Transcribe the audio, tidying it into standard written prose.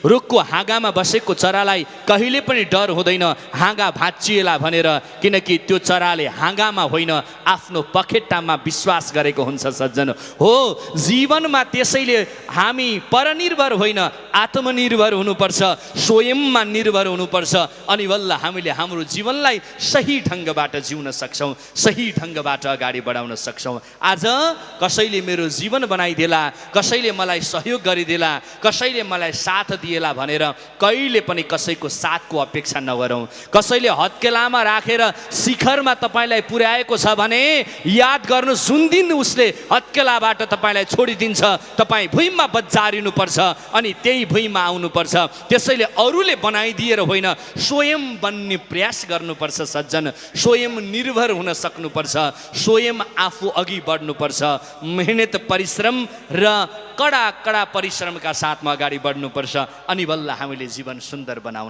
रुखको हाँगामा बसेको चरालाई कहिले पनि डर हुँदैन हाँगा भाँचिएला भनेर, किनकि त्यो चराले हाँगामा होइन आफ्नो पखेटामा विश्वास गरेको हुन्छ सज्जन। हो, जीवनमा त्यसैले हामी परनिर्भर होइन आत्मनिर्भर हुनुपर्छ, स्वयंमा निर्भर हुनुपर्छ, अनि बल्ल हामीले हाम्रो जीवनलाई सही ढङ्गबाट जिउन सक्छौँ, सही ढङ्गबाट अगाडि बढाउन सक्छौँ। आज कसैले मेरो जीवन बनाइदेला, कसैले मलाई सहयोग गरिदेला, कसैले मलाई साथ दिएला भनेर कहिले पनि कसैको साथको अपेक्षा नगरौँ। कसैले हत्केलामा राखेर शिखरमा तपाईँलाई पुर्याएको छ भने याद गर्नु, जुन दिन उसले हत्केलाबाट तपाईँलाई छोडिदिन्छ तपाईँ भुइँमा बजारिनुपर्छ अनि त्यही भुइँमा आउनुपर्छ। त्यसैले अरूले बनाइदिएर होइन स्वयं बन्ने प्रयास गर्नुपर्छ सज्जन, स्वयं निर्भर हुन सक्नुपर्छ, स्वयं आफू अघि बढ्नुपर्छ, मेहनत परिश्रम र कडा कडा परिश्रमका साथमा अगाडि बढ्नुपर्छ, अनि बल्ल हामीले जीवन सुन्दर बनाउन